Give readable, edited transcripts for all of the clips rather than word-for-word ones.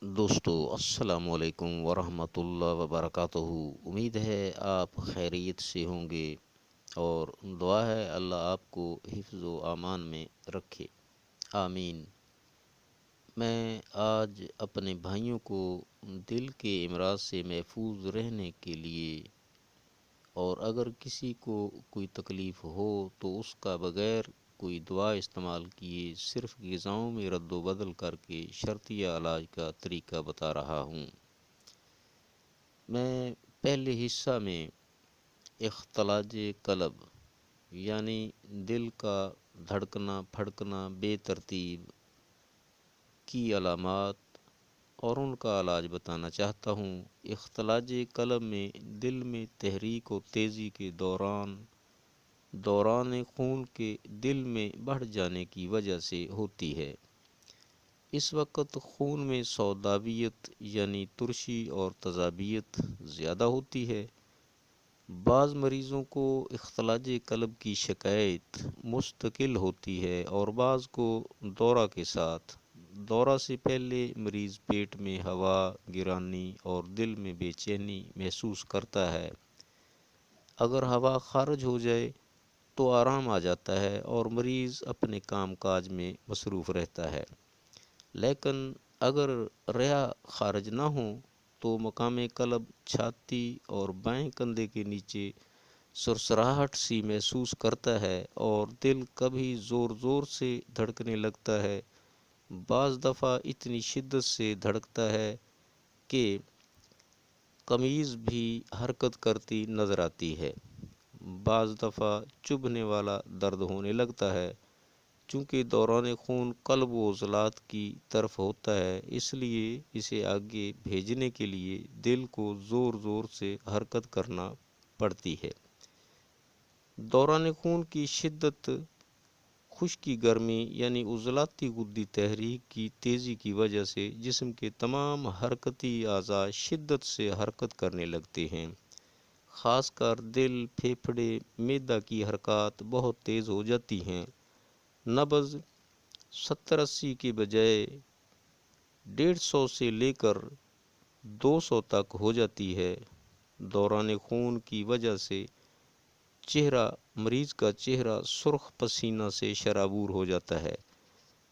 دوستو السلام علیکم ورحمۃ اللہ وبرکاتہ۔ امید ہے آپ خیریت سے ہوں گے اور دعا ہے اللہ آپ کو حفظ و امان میں رکھے، آمین۔ میں آج اپنے بھائیوں کو دل کے امراض سے محفوظ رہنے کے لیے اور اگر کسی کو کوئی تکلیف ہو تو اس کا بغیر کوئی دوا استعمال کیے صرف غذاؤں میں رد و بدل کر کے شرطیہ علاج کا طریقہ بتا رہا ہوں۔ میں پہلے حصہ میں اختلاج قلب یعنی دل کا دھڑکنا پھڑکنا بے ترتیب کی علامات اور ان کا علاج بتانا چاہتا ہوں۔ اختلاج قلب میں دل میں تحریک و تیزی کے دوران خون کے دل میں بڑھ جانے کی وجہ سے ہوتی ہے۔ اس وقت خون میں سوداویت یعنی ترشی اور تیزابیت زیادہ ہوتی ہے۔ بعض مریضوں کو اختلاج قلب کی شکایت مستقل ہوتی ہے اور بعض کو دورہ کے ساتھ۔ دورہ سے پہلے مریض پیٹ میں ہوا گرانی اور دل میں بے چینی محسوس کرتا ہے۔ اگر ہوا خارج ہو جائے تو آرام آ جاتا ہے اور مریض اپنے کام کاج میں مصروف رہتا ہے، لیکن اگر رئہ خارج نہ ہو تو مقام قلب چھاتی اور بائیں کندھے کے نیچے سرسراہٹ سی محسوس کرتا ہے اور دل کبھی زور زور سے دھڑکنے لگتا ہے، بعض دفعہ اتنی شدت سے دھڑکتا ہے کہ قمیض بھی حرکت کرتی نظر آتی ہے، بعض دفعہ چبھنے والا درد ہونے لگتا ہے۔ چونکہ دوران خون قلب و عضلات کی طرف ہوتا ہے، اس لیے اسے آگے بھیجنے کے لیے دل کو زور زور سے حرکت کرنا پڑتی ہے۔ دوران خون کی شدت، خشکی گرمی یعنی عضلاتی غدی تحریک کی تیزی کی وجہ سے جسم کے تمام حرکتی اعضاء شدت سے حرکت کرنے لگتے ہیں، خاص کر دل، پھیپھڑے، معدہ کی حرکات بہت تیز ہو جاتی ہیں۔ نبض 70-80 کے بجائے 150 سے لے کر 200 تک ہو جاتی ہے۔ دوران خون کی وجہ سے مریض کا چہرہ سرخ پسینہ سے شرابور ہو جاتا ہے۔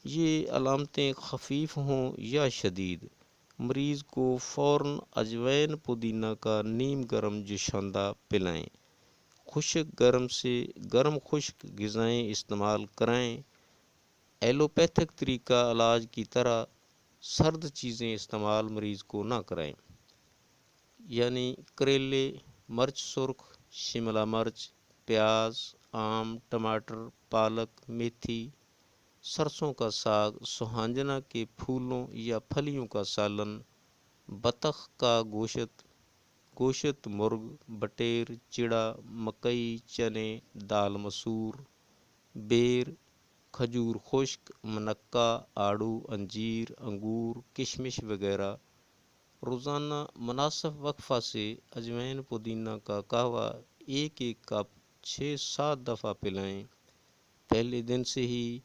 یہ علامتیں خفیف ہوں یا شدید، مریض کو فوراً اجوائن پودینہ کا نیم گرم جوشاندہ پلائیں۔ خشک گرم خشک غذائیں استعمال کرائیں۔ ایلوپیتھک طریقہ علاج کی طرح سرد چیزیں استعمال مریض کو نہ کرائیں، یعنی کریلے، مرچ سرخ، شملہ مرچ، پیاز، آم، ٹماٹر، پالک، میتھی، سرسوں کا ساگ، سوہانجنا کے پھولوں یا پھلیوں کا سالن، بطخ کا گوشت، مرغ، بٹیر، چڑا، مکئی، چنے، دال مسور، بیر، کھجور خشک، منقع، آڑو، انجیر، انگور، کشمش وغیرہ۔ روزانہ مناسب وقفہ سے اجوائن پودینہ کا قہوہ 1 کپ 6-7 دفعہ پلائیں۔ پہلے دن سے ہی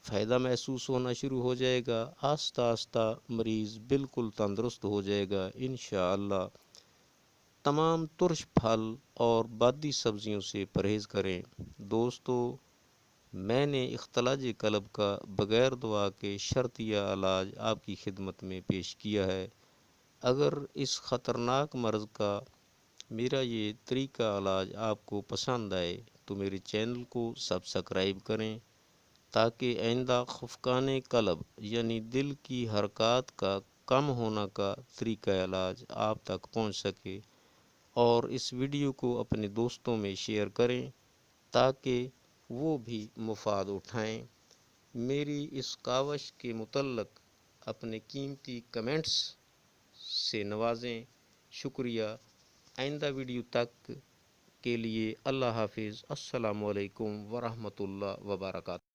فائدہ محسوس ہونا شروع ہو جائے گا، آہستہ آہستہ مریض بالکل تندرست ہو جائے گا انشاءاللہ۔ تمام ترش پھل اور بادی سبزیوں سے پرہیز کریں۔ دوستو، میں نے اختلاج قلب کا بغیر دوا کے شرطیہ علاج آپ کی خدمت میں پیش کیا ہے۔ اگر اس خطرناک مرض کا میرا یہ طریقہ علاج آپ کو پسند آئے تو میرے چینل کو سبسکرائب کریں تاکہ آئندہ خفقان قلب یعنی دل کی حرکات کا کم ہونا کا طریقہ علاج آپ تک پہنچ سکے، اور اس ویڈیو کو اپنے دوستوں میں شیئر کریں تاکہ وہ بھی مفاد اٹھائیں۔ میری اس کاوش کے متعلق اپنے قیمتی کمنٹس سے نوازیں۔ شکریہ۔ آئندہ ویڈیو تک کے لیے اللہ حافظ۔ السلام علیکم ورحمۃ اللہ وبرکاتہ۔